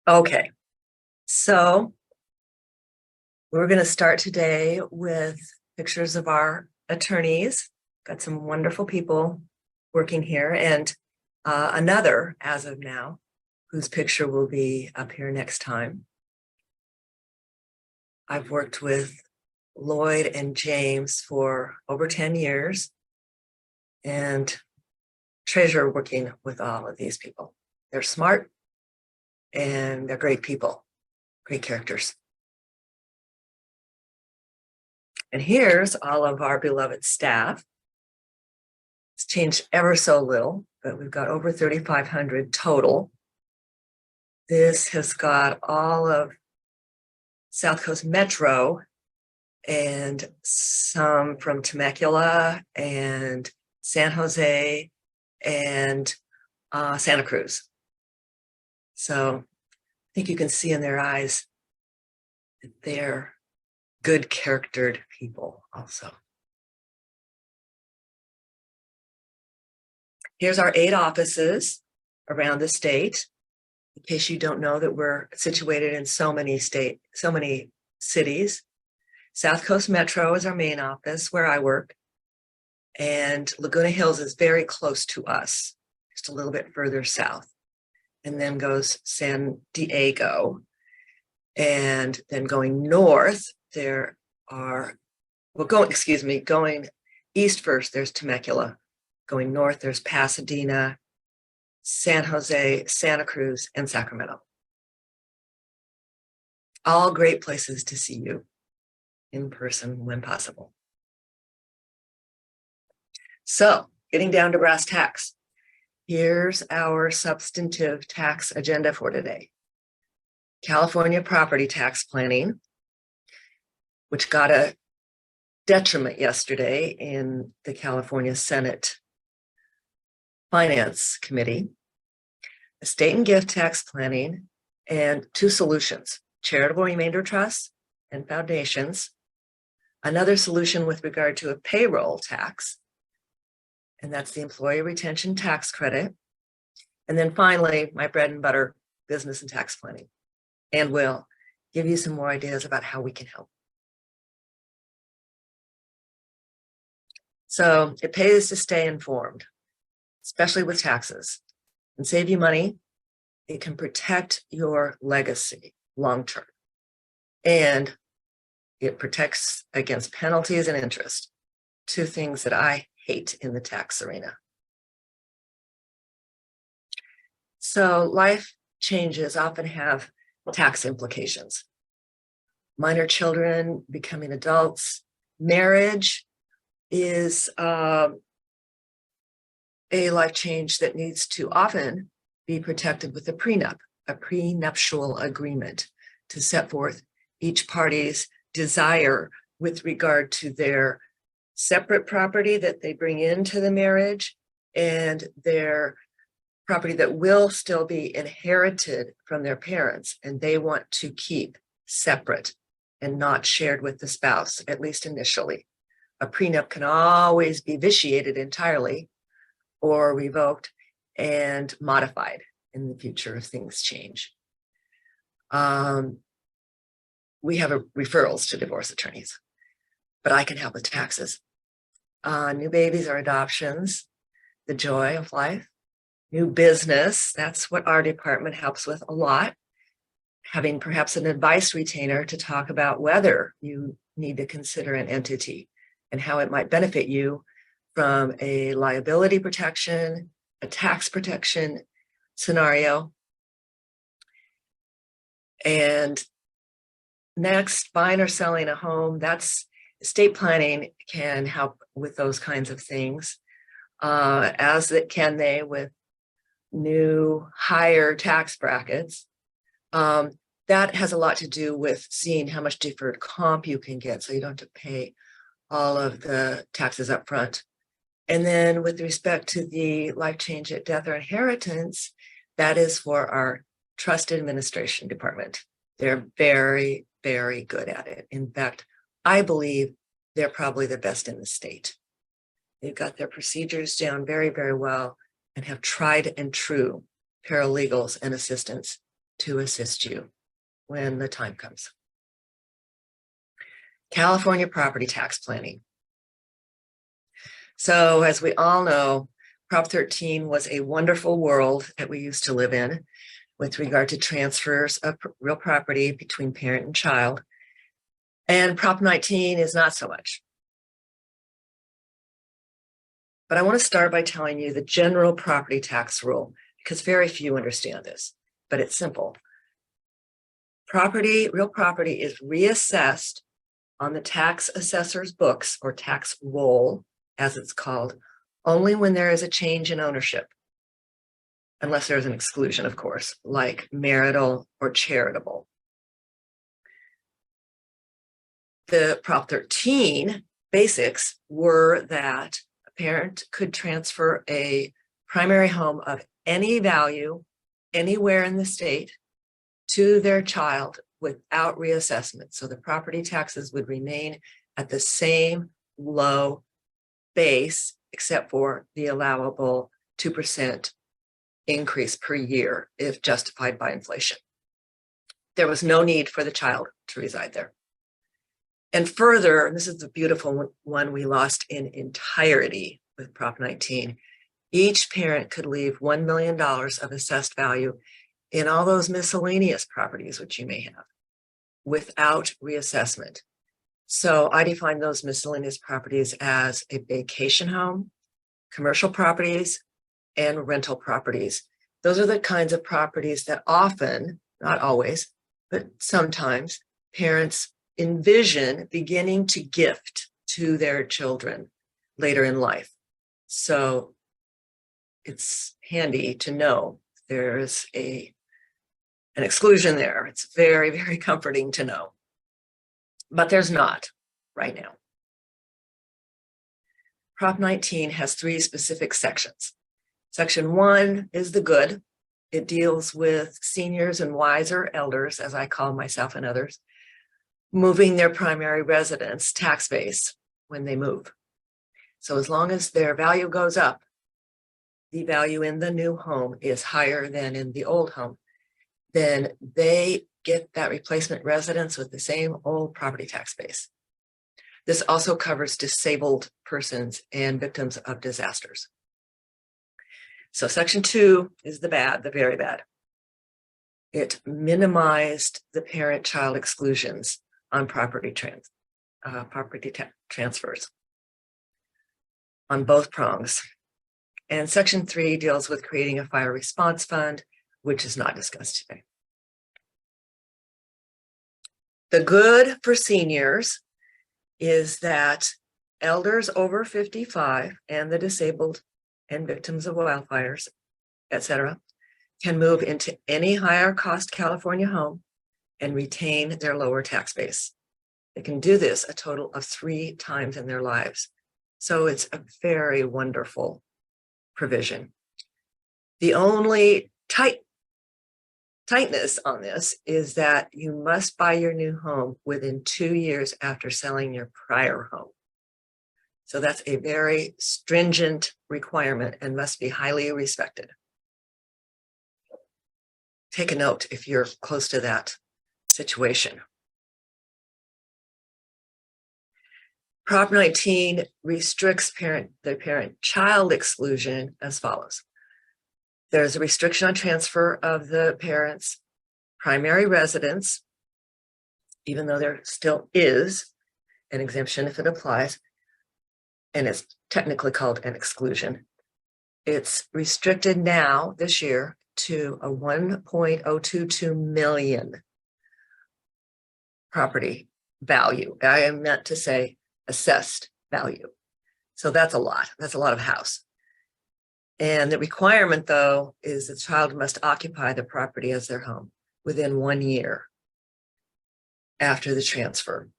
Okay, so we're going to start today with pictures of our attorneys. Got some wonderful people working here, and another, as of now, whose picture will be up here next time. I've worked with Lloyd and James for over 10 years and treasure working with all of these people. They're smart and they're great people, great characters. And here's all of our beloved staff. It's changed ever so little, but we've got over 3,500 total. This has got all of South Coast Metro and some from Temecula and San Jose and Santa Cruz. So I think you can see in their eyes that they're good charactered people also. Here's our 8 offices around the state. In case you don't know that we're situated in so many cities. South Coast Metro is our main office where I work. And Laguna Hills is very close to us, just a little bit further south. And then goes San Diego. And then going north, going east first, there's Temecula. Going north, there's Pasadena, San Jose, Santa Cruz, and Sacramento. All great places to see you in person when possible. So, getting down to brass tacks. Here's our substantive tax agenda for today. California property tax planning, which got a detriment yesterday in the California Senate Finance Committee, estate and gift tax planning, and 2 solutions, charitable remainder trusts and foundations, another solution with regard to a payroll tax, and that's the employee retention tax credit, and then finally, my bread and butter, business and tax planning, and we'll give you some more ideas about how we can help. So it pays to stay informed, especially with taxes, and save you money. It can protect your legacy long-term, and it protects against penalties and interest, 2 things that I hate in the tax arena. So life changes often have tax implications. Minor children becoming adults, marriage is a life change that needs to often be protected with a prenup, a prenuptial agreement to set forth each party's desire with regard to their separate property that they bring into the marriage and their property that will still be inherited from their parents, and they want to keep separate and not shared with the spouse, at least initially. A prenup can always be vitiated entirely or revoked and modified in the future if things change. We have referrals to divorce attorneys, but I can help with taxes. New babies or adoptions, the joy of life. New business, that's what our department helps with a lot. Having perhaps an advice retainer to talk about whether you need to consider an entity and how it might benefit you from a liability protection, a tax protection scenario. And next, buying or selling a home, that's estate planning can help with those kinds of things, as it can they with new higher tax brackets. That has a lot to do with seeing how much deferred comp you can get, so you don't have to pay all of the taxes up front. And then with respect to the life change at death or inheritance, that is for our trust administration department. They're very, very good at it. In fact, I believe they're probably the best in the state. They've got their procedures down very, very well and have tried and true paralegals and assistants to assist you when the time comes. California property tax planning. So as we all know, Prop 13 was a wonderful world that we used to live in with regard to transfers of real property between parent and child. And Prop 19 is not so much. But I want to start by telling you the general property tax rule, because very few understand this, but it's simple. Real property is reassessed on the tax assessor's books, or tax roll, as it's called, only when there is a change in ownership, unless there's an exclusion, of course, like marital or charitable. The Prop 13 basics were that a parent could transfer a primary home of any value anywhere in the state to their child without reassessment. So the property taxes would remain at the same low base, except for the allowable 2% increase per year if justified by inflation. There was no need for the child to reside there. And further, and this is the beautiful one we lost in entirety with Prop 19, each parent could leave $1 million of assessed value in all those miscellaneous properties which you may have without reassessment. So I define those miscellaneous properties as a vacation home, commercial properties, and rental properties. Those are the kinds of properties that often, not always, but sometimes parents envision beginning to gift to their children later in life. So it's handy to know there's an exclusion there. It's very, very comforting to know. But there's not right now. Prop 19 has 3 specific sections. Section 1 is the good. It deals with seniors and wiser elders, as I call myself and others, moving their primary residence tax base when they move. So as long as their value goes up, the value in the new home is higher than in the old home, then they get that replacement residence with the same old property tax base. This also covers disabled persons and victims of disasters. So section 2 is the bad, the very bad. It minimized the parent-child exclusions on property transfers on both prongs. And section 3 deals with creating a fire response fund, which is not discussed today. The good for seniors is that elders over 55 and the disabled and victims of wildfires, etc., can move into any higher cost California home and retain their lower tax base. They can do this a total of 3 times in their lives. So it's a very wonderful provision. The only tightness on this is that you must buy your new home within 2 years after selling your prior home. So that's a very stringent requirement and must be highly respected. Take a note if you're close to that situation. Prop 19 restricts the parent-child exclusion as follows. There's a restriction on transfer of the parent's primary residence, even though there still is an exemption if it applies, and it's technically called an exclusion. It's restricted now this year to a 1.022 million property value. I am meant to say assessed value. So that's a lot. That's a lot of house. And the requirement, though, is the child must occupy the property as their home within 1 year after the transfer.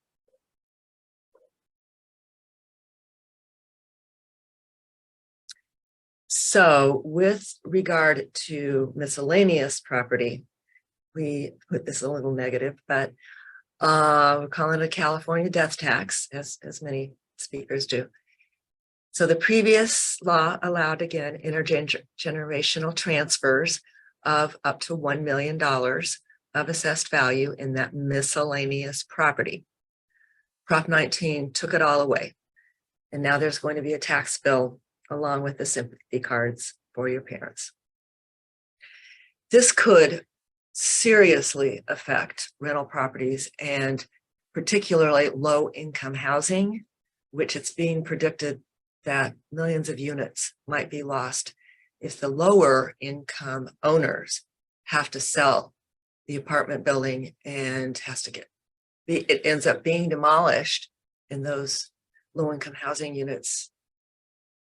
So with regard to miscellaneous property, we put this a little negative, but we're calling it a California death tax, as many speakers do. So the previous law allowed, again, intergenerational transfers of up to $1 million of assessed value in that miscellaneous property. Prop 19 took it all away. And now there's going to be a tax bill along with the sympathy cards for your parents. This could seriously affect rental properties and particularly low-income housing, which it's being predicted that millions of units might be lost if the lower income owners have to sell the apartment building and it ends up being demolished, and those low-income housing units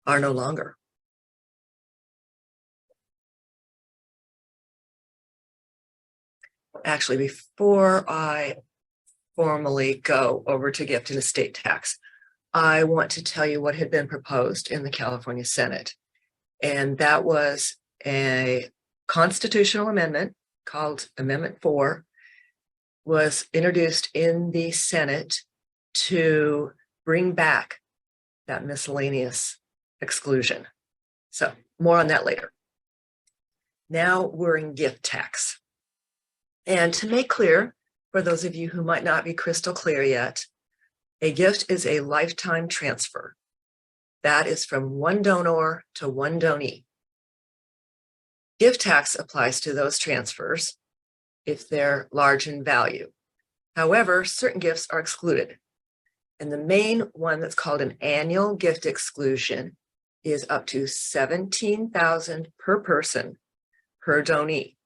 are no longer. Actually, before I formally go over to gift and estate tax, I want to tell you what had been proposed in the California Senate. And that was a constitutional amendment called Amendment 4, was introduced in the Senate to bring back that miscellaneous exclusion. So more on that later. Now we're in gift tax. And to make clear, for those of you who might not be crystal clear yet, a gift is a lifetime transfer. That is from one donor to one donee. Gift tax applies to those transfers if they're large in value. However, certain gifts are excluded. And the main one that's called an annual gift exclusion is up to $17,000 per person per donee.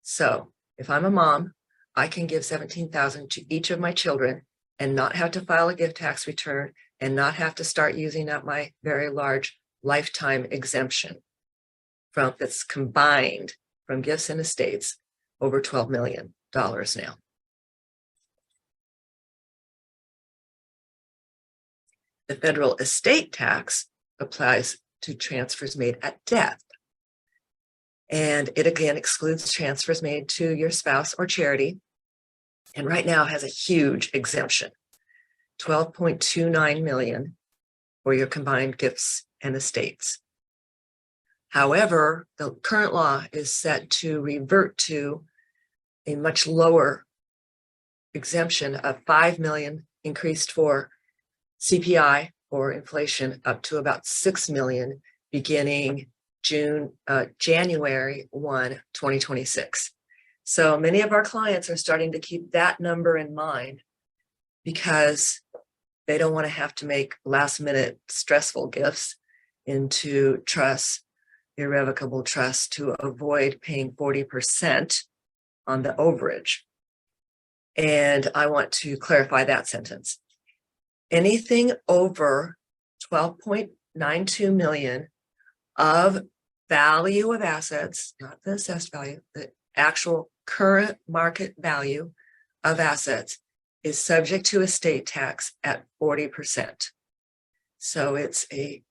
So if I'm a mom, I can give $17,000 to each of my children and not have to file a gift tax return and not have to start using up my very large lifetime exemption that's combined from gifts and estates over $12 million now. The federal estate tax applies to transfers made at death. And it again excludes transfers made to your spouse or charity. And right now has a huge exemption, $12.29 million for your combined gifts and estates. However, the current law is set to revert to a much lower exemption of $5 million, increased for CPI or inflation up to about $6 million beginning January 1, 2026. So many of our clients are starting to keep that number in mind because they don't want to have to make last minute stressful gifts into trusts, irrevocable trusts, to avoid paying 40% on the overage. And I want to clarify that sentence. Anything over $12.92 million of value of assets, not the assessed value, the actual current market value of assets, is subject to estate tax at 40%. So it's a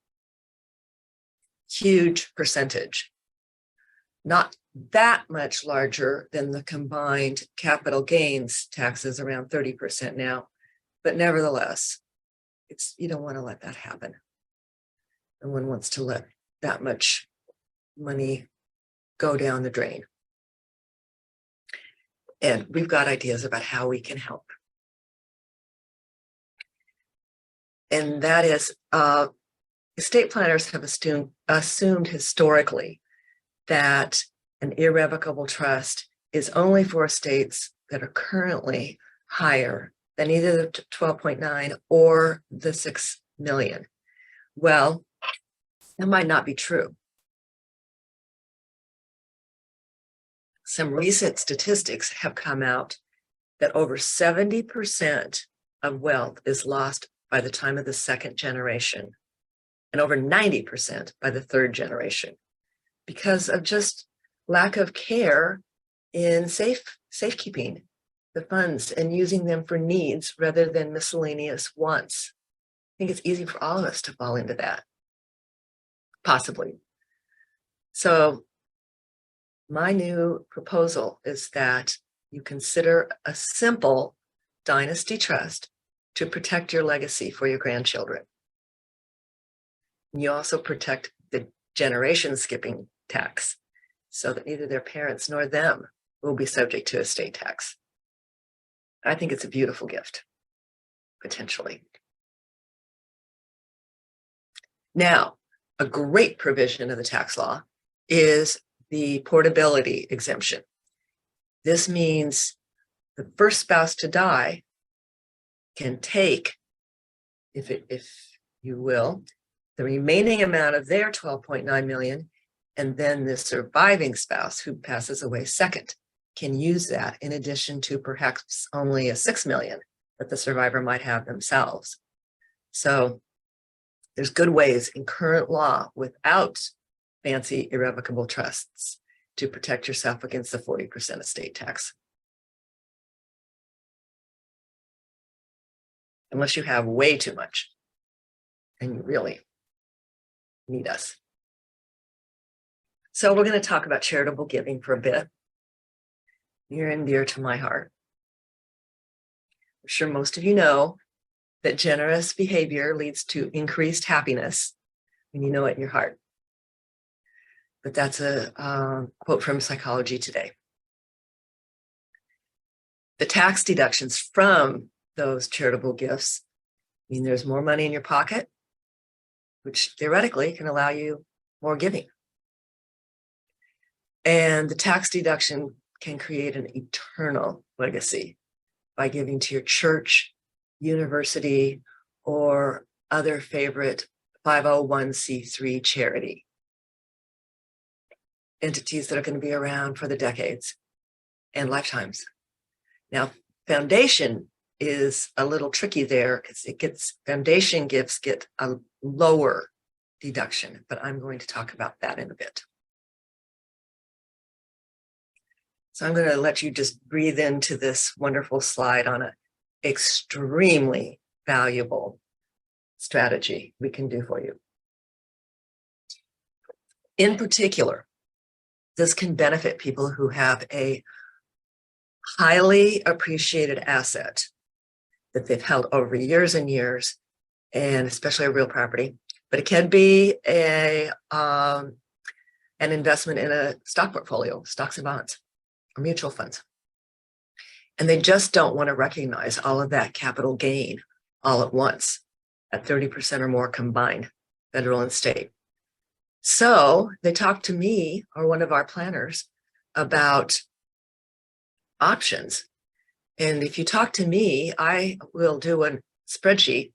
huge percentage, not that much larger than the combined capital gains taxes, around 30% now, but nevertheless, you don't want to let that happen. No one wants to let that much money go down the drain. And we've got ideas about how we can help. And that is, estate planners have assumed historically that an irrevocable trust is only for estates that are currently higher than either the 12.9 or the 6 million. Well, that might not be true. Some recent statistics have come out that over 70% of wealth is lost by the time of the second generation, and over 90% by the third generation, because of just lack of care in safekeeping the funds and using them for needs rather than miscellaneous wants. I think it's easy for all of us to fall into that, possibly. So my new proposal is that you consider a simple dynasty trust to protect your legacy for your grandchildren. You also protect the generation skipping tax. so that neither their parents nor them will be subject to estate tax. I think it's a beautiful gift, potentially. Now, a great provision of the tax law is the portability exemption. This means the first spouse to die can take, if you will, the remaining amount of their 12.9 million, and then the surviving spouse who passes away second can use that in addition to perhaps only a 6 million that the survivor might have themselves. So there's good ways in current law without fancy irrevocable trusts to protect yourself against the 40% estate tax. Unless you have way too much and you really need us. So we're going to talk about charitable giving for a bit. Near and dear to my heart. I'm sure most of you know that generous behavior leads to increased happiness when you know it in your heart. But that's a quote from Psychology Today. The tax deductions from those charitable gifts mean there's more money in your pocket, which theoretically can allow you more giving. And the tax deduction can create an eternal legacy by giving to your church, university, or other favorite 501c3 charity. Entities that are going to be around for the decades and lifetimes. Now, foundation is a little tricky there because foundation gifts get a lower deduction, but I'm going to talk about that in a bit. So I'm going to let you just breathe into this wonderful slide on an extremely valuable strategy we can do for you. In particular, this can benefit people who have a highly appreciated asset that they've held over years and years, and especially a real property. But it can be an investment in a stock portfolio, stocks and bonds, or mutual funds. And they just don't want to recognize all of that capital gain all at once at 30% or more combined, federal and state. So they talk to me or one of our planners about options. And if you talk to me, I will do a spreadsheet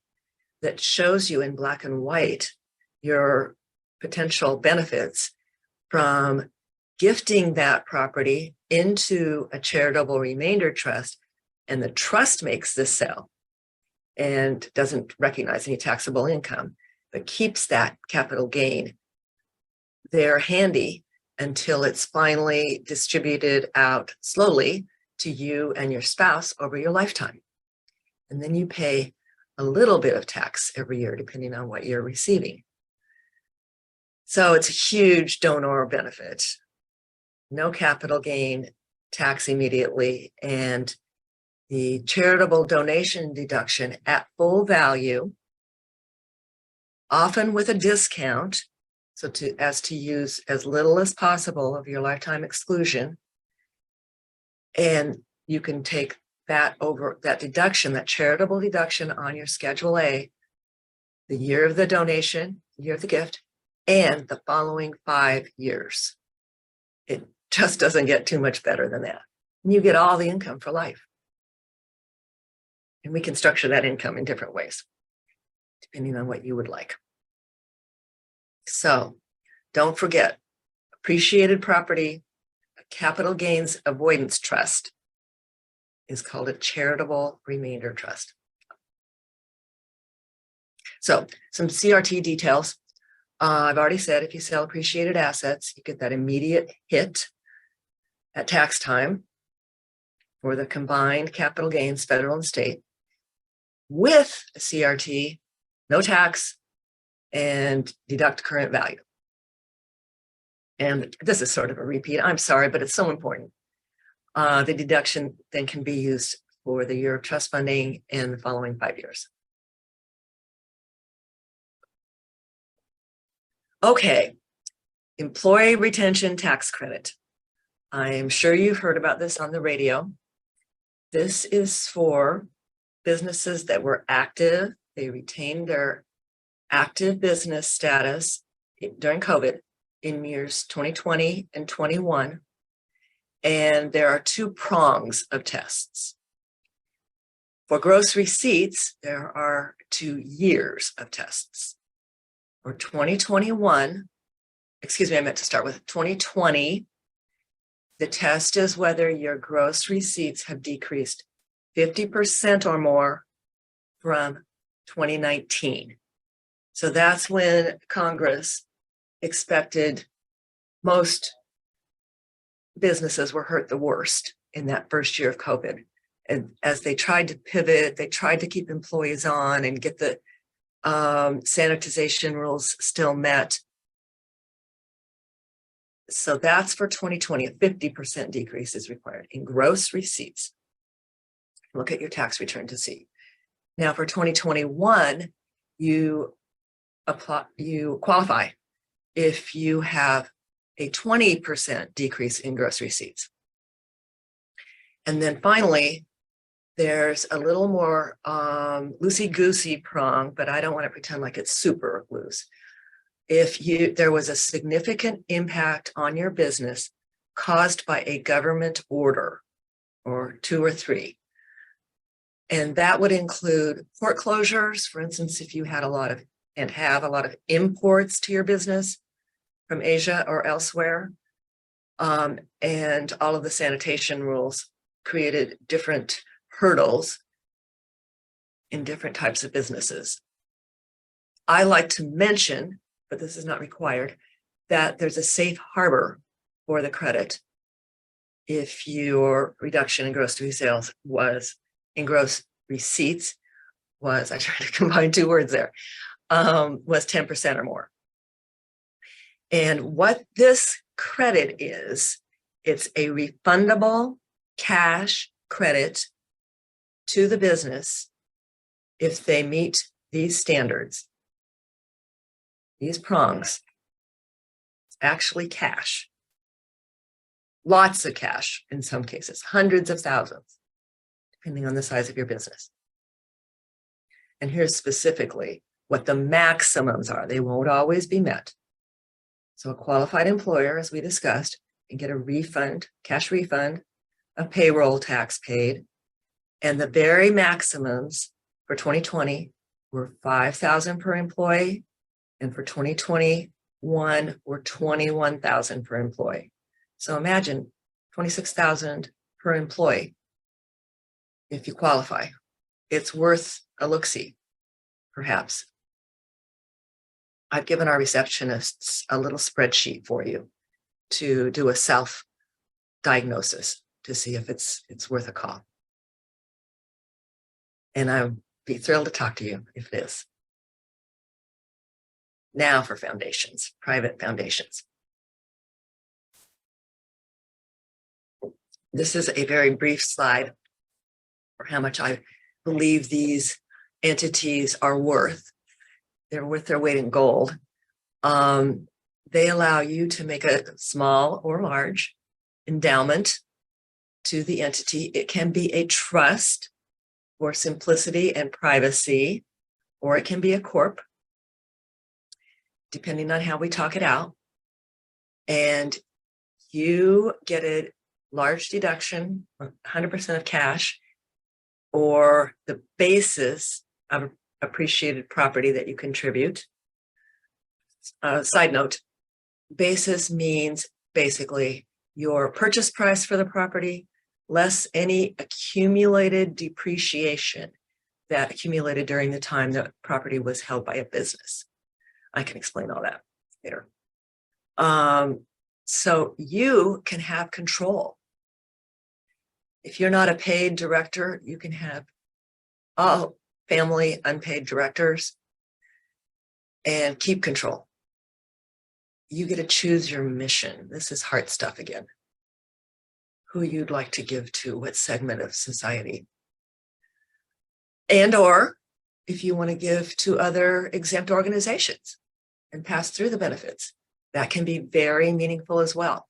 that shows you in black and white your potential benefits from gifting that property into a charitable remainder trust, and the trust makes this sale and doesn't recognize any taxable income, but keeps that capital gain there handy until it's finally distributed out slowly to you and your spouse over your lifetime. And then you pay a little bit of tax every year, depending on what you're receiving. So it's a huge donor benefit. No capital gain, tax immediately, and the charitable donation deduction at full value, often with a discount, so to use as little as possible of your lifetime exclusion. And you can take that deduction, that charitable deduction on your Schedule A, the year of the donation, year of the gift, and the following 5 years. It just doesn't get too much better than that. And you get all the income for life. And we can structure that income in different ways, depending on what you would like. So don't forget, appreciated property, a capital gains avoidance trust is called a charitable remainder trust. So some CRT details. I've already said if you sell appreciated assets, you get that immediate hit at tax time for the combined capital gains, federal and state. With a CRT, no tax, and deduct current value. And this is sort of a repeat. I'm sorry, but it's so important. The deduction then can be used for the year of trust funding and the following 5 years. Okay, Employee retention tax credit. I am sure you've heard about this on the radio. This is for businesses that were active. They retained their active business status during COVID in years 2020 and 21. And there are two prongs of tests. For gross receipts, there are 2 years of tests. For 2021, I meant to start with 2020, the test is whether your gross receipts have decreased 50% or more from 2019. So that's when Congress expected most businesses were hurt the worst in that first year of COVID. And as they tried to pivot, they tried to keep employees on and get the sanitization rules still met. So that's for 2020, a 50% decrease is required in gross receipts. Look at your tax return to see. Now for 2021, you qualify if you have a 20% decrease in gross receipts. And then finally, there's a little more loosey-goosey prong, but I don't want to pretend like it's super loose. If there was a significant impact on your business caused by a government order, or 2 or 3, and that would include port closures. For instance, if you had have a lot of imports to your business from Asia or elsewhere, and all of the sanitation rules created different hurdles in different types of businesses. I like to mention, but this is not required, that there's a safe harbor for the credit if your reduction in gross receipts was, I tried to combine 2 words there, was 10% or more. And what this credit is, it's a refundable cash credit to the business if they meet these standards, these prongs. It's actually cash, lots of cash in some cases, hundreds of thousands, depending on the size of your business. And here's specifically what the maximums are. They won't always be met. So a qualified employer, as we discussed, can get a refund, cash refund of payroll tax paid. And the very maximums for 2020 were $5,000 per employee, and for 2021 were $21,000 per employee. So imagine $26,000 per employee if you qualify. It's worth a look-see, perhaps. I've given our receptionists a little spreadsheet for you to do a self-diagnosis to see if it's worth a call. And I'd be thrilled to talk to you if it is. Now for foundations, private foundations. This is a very brief slide for how much I believe these entities are worth. They're worth their weight in gold. They allow you to make a small or large endowment to the entity. It can be a trust for simplicity and privacy, or it can be a corp, depending on how we talk it out. And you get a large deduction, 100% of cash, or the basis of appreciated property that you contribute. Side note, basis means basically your purchase price for the property less any accumulated depreciation that accumulated during the time the property was held by a business. I can explain all that later. So you can have control. If you're not a paid director, you can have all family unpaid directors and keep control. You get to choose your mission. This is heart stuff again. Who you'd like to give to, what segment of society. And or if you want to give to other exempt organizations and pass through the benefits, That can be very meaningful as well.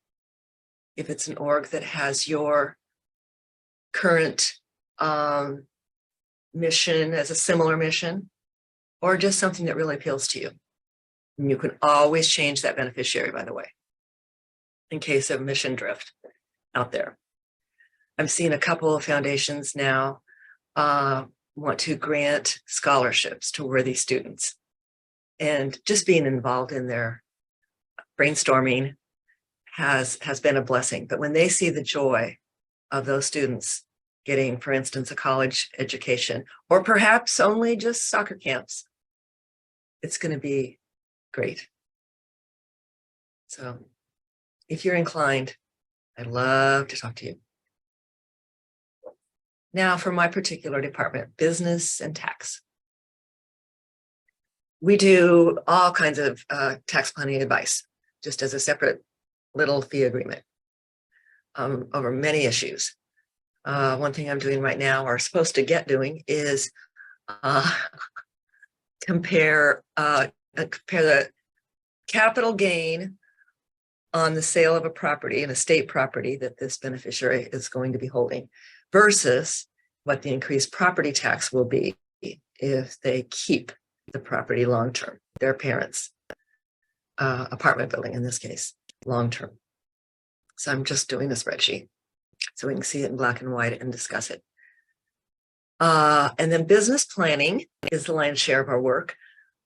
If it's an org that has your current mission as a similar mission, or just something that really appeals to you. And you can always change that beneficiary, by the way, in case of mission drift out there. I'm seeing a couple of foundations now want to grant scholarships to worthy students. And just being involved in their brainstorming has been a blessing. But when they see the joy of those students getting, for instance, a college education, or perhaps only just soccer camps, it's going to be great. So if you're inclined, I'd love to talk to you. Now for my particular department, business and tax. We do all kinds of tax planning advice, just as a separate little fee agreement over many issues. One thing I'm doing right now, or supposed to get doing, is compare the capital gain on the sale of a property, an estate property that this beneficiary is going to be holding, versus what the increased property tax will be if they keep the property long-term, their parents' apartment building in this case, long-term. So I'm just doing a spreadsheet so we can see it in black and white and discuss it. And then business planning is the lion's share of our work.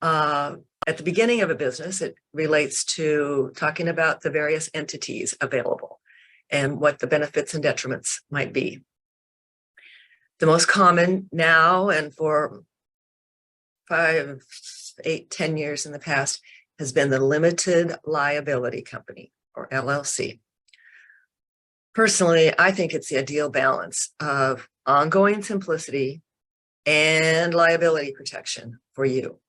At the beginning of a business, it relates to talking about the various entities available and what the benefits and detriments might be. The most common now, and for 5, 8, 10 years in the past, has been the limited liability company, or LLC. Personally, I think it's the ideal balance of ongoing simplicity and liability protection for you.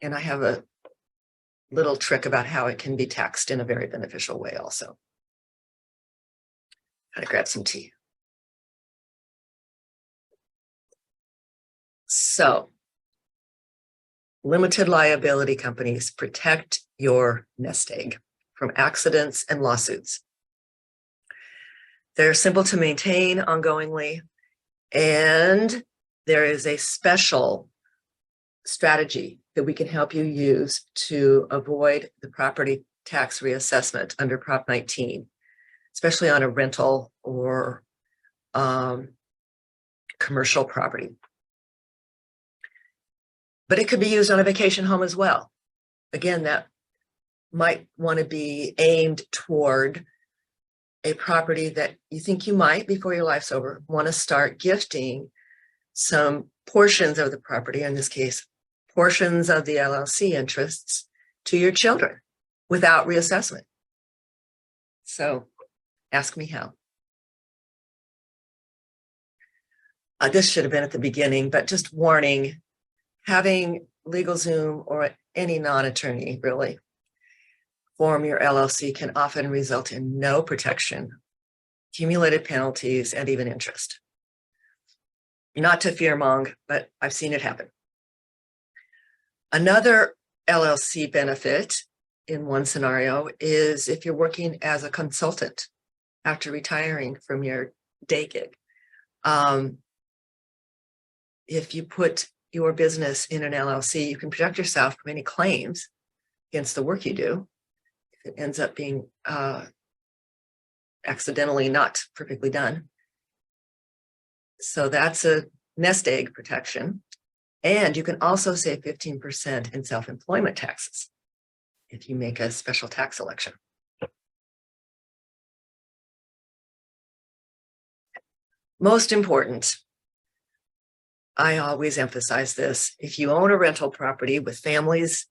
And I have a little trick about how it can be taxed in a very beneficial way also. Gotta grab some tea. So, limited liability companies protect your nest egg from accidents and lawsuits. They're simple to maintain ongoingly, and there is a special strategy that we can help you use to avoid the property tax reassessment under Prop 19, especially on a rental or commercial property. But it could be used on a vacation home as well. Again, that might want to be aimed toward a property that you think you might, before your life's over, want to start gifting some portions of the property, in this case, portions of the LLC interests, to your children without reassessment. So ask me how. This should have been at the beginning, but just warning, having LegalZoom or any non-attorney really form your LLC can often result in no protection, accumulated penalties, and even interest. Not to fearmong, but I've seen it happen. Another LLC benefit in one scenario is if you're working as a consultant after retiring from your day gig. If you put your business in an LLC, you can protect yourself from any claims against the work you do if it ends up being accidentally not perfectly done. So that's a nest egg protection. And you can also save 15% in self-employment taxes if you make a special tax election. Most important, I always emphasize this, if you own a rental property with families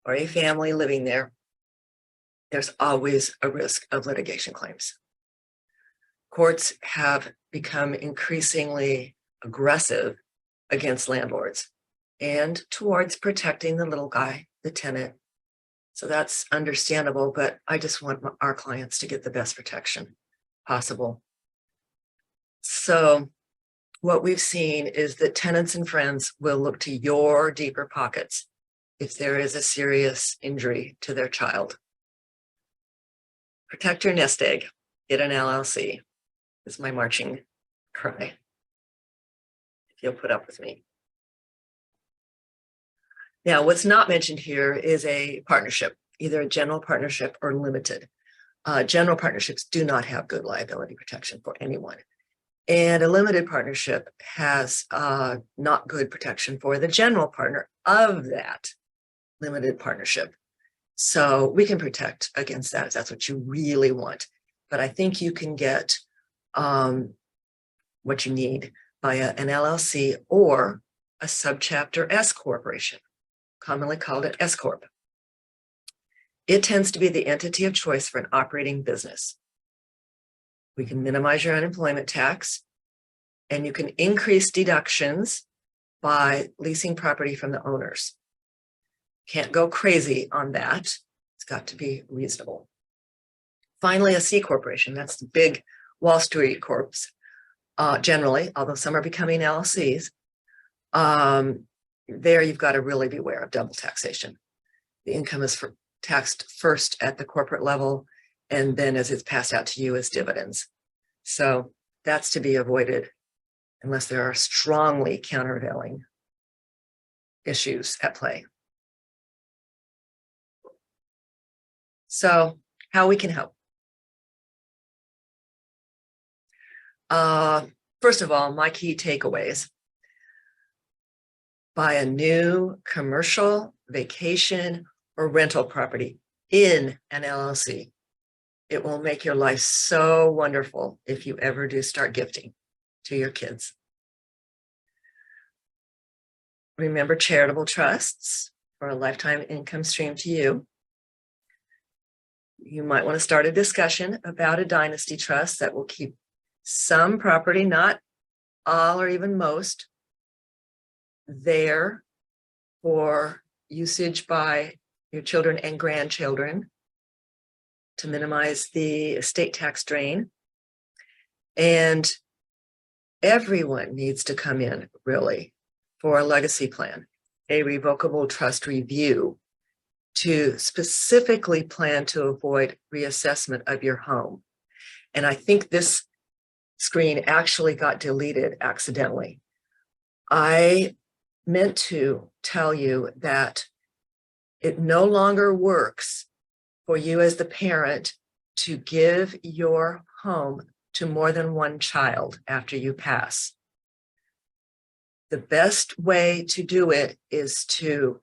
or a family living there, there's always a risk of litigation claims. Courts have become increasingly aggressive against landlords and towards protecting the little guy, the tenant. So that's understandable, but I just want our clients to get the best protection possible. So what we've seen is that tenants and friends will look to your deeper pockets if there is a serious injury to their child. Protect your nest egg. Get an LLC. Is my marching cry. If you'll put up with me. Now, what's not mentioned here is a partnership, either a general partnership or limited. General partnerships do not have good liability protection for anyone. And a limited partnership has not good protection for the general partner of that limited partnership. So we can protect against that if that's what you really want. But I think you can get what you need via an LLC or a subchapter S corporation, commonly called an S Corp. It tends to be the entity of choice for an operating business. We can minimize your unemployment tax, and you can increase deductions by leasing property from the owners. Can't go crazy on that. It's got to be reasonable. Finally, a C corporation. That's the big Wall Street corps, generally, although some are becoming LLCs. There you've got to really beware of double taxation. The income is taxed first at the corporate level, and then as it's passed out to you as dividends. So that's to be avoided unless there are strongly countervailing issues at play. So how we can help. First of all, my key takeaways. Buy a new commercial, vacation, or rental property in an LLC. It will make your life so wonderful if you ever do start gifting to your kids. Remember charitable trusts for a lifetime income stream to you. You might want to start a discussion about a dynasty trust that will keep some property, not all or even most, there for usage by your children and grandchildren to minimize the estate tax drain. And everyone needs to come in, really, for a legacy plan, a revocable trust review to specifically plan to avoid reassessment of your home. And I think this screen actually got deleted accidentally. I meant to tell you that it no longer works for you as the parent to give your home to more than one child after you pass. The best way to do it is to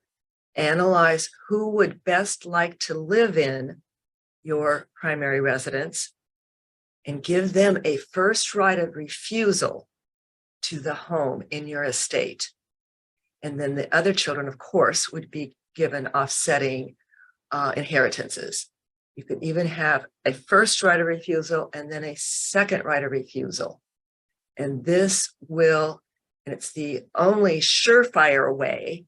analyze who would best like to live in your primary residence and give them a first right of refusal to the home in your estate. And then the other children, of course, would be given offsetting inheritances. You could even have a first right of refusal and then a second right of refusal. And this will, and it's the only surefire way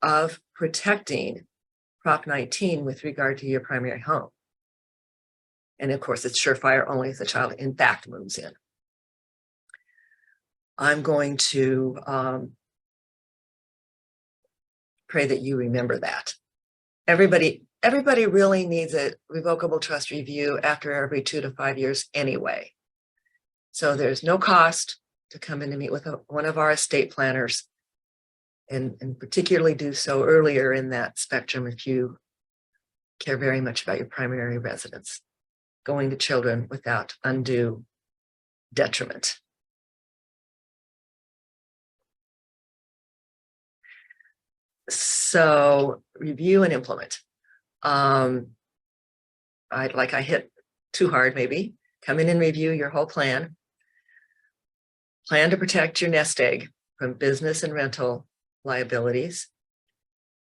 of protecting Prop 19 with regard to your primary home. And of course, it's surefire only if the child in fact moves in. I'm going to pray that you remember that. Everybody really needs a revocable trust review after every 2 to 5 years anyway. So there's no cost to come in and meet with one of our estate planners, and particularly do so earlier in that spectrum if you care very much about your primary residence, going to children without undue detriment. So review and implement. I hit too hard maybe. Come in and review your whole plan. Plan to protect your nest egg from business and rental liabilities.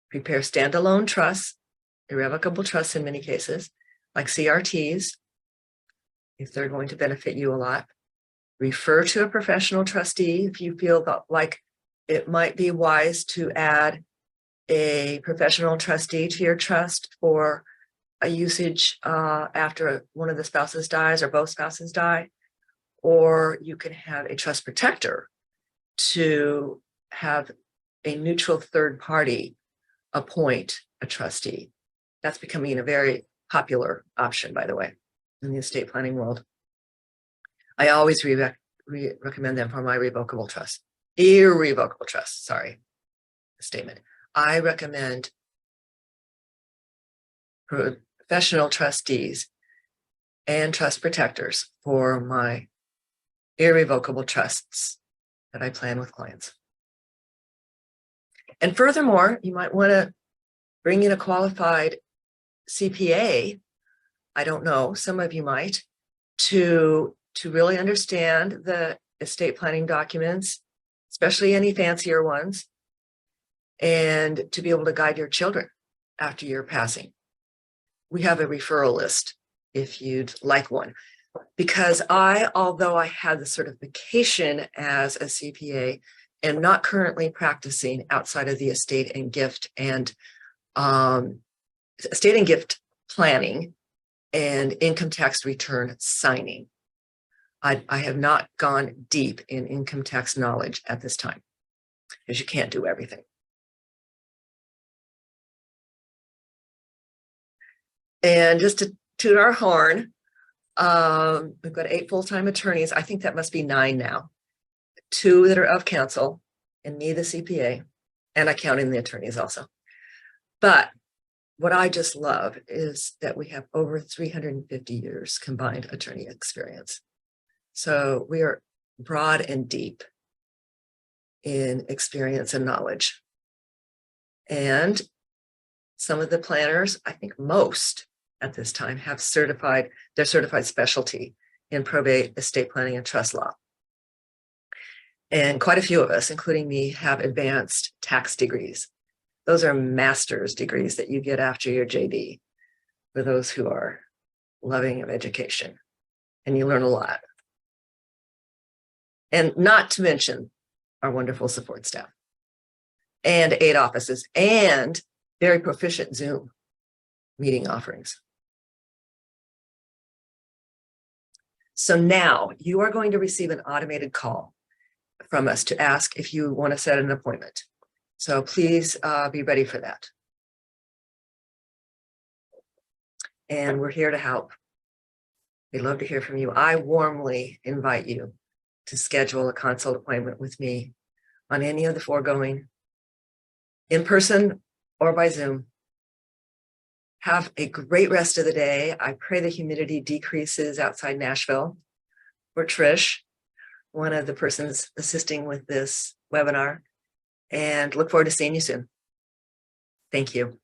Prepare standalone trusts, irrevocable trusts in many cases, like CRTs, if they're going to benefit you a lot. Refer to a professional trustee if you feel like it might be wise to add a professional trustee to your trust for a usage after one of the spouses dies or both spouses die. Or you can have a trust protector to have a neutral third party appoint a trustee. That's becoming a very popular option, by the way, in the estate planning world. I always recommend them for my irrevocable trust. Sorry, statement. I recommend professional trustees and trust protectors for my irrevocable trusts that I plan with clients. And furthermore, you might want to bring in a qualified CPA. I don't know, some of you might, to really understand the estate planning documents, especially any fancier ones, and to be able to guide your children after your passing. We have a referral list if you'd like one, because although I had the certification as a CPA, am not currently practicing outside of the estate and gift planning and income tax return signing. I have not gone deep in income tax knowledge at this time, because you can't do everything. And just to toot our horn, we've got 8 full-time attorneys. I think that must be 9 now. 2 that are of counsel, and me, the CPA, and I count in the attorneys also. But what I just love is that we have over 350 years combined attorney experience. So we are broad and deep in experience and knowledge. And some of the planners, I think most at this time, have their certified specialty in probate, estate planning, and trust law. And quite a few of us, including me, have advanced tax degrees. Those are master's degrees that you get after your JD for those who are loving of education. And you learn a lot. And not to mention our wonderful support staff and 8 offices and very proficient Zoom meeting offerings. So now you are going to receive an automated call from us to ask if you want to set an appointment. So please be ready for that. And we're here to help. We'd love to hear from you. I warmly invite you to schedule a consult appointment with me on any of the foregoing, in person or by Zoom. Have a great rest of the day. I pray the humidity decreases outside Nashville. For Trish, one of the persons assisting with this webinar, and look forward to seeing you soon. Thank you.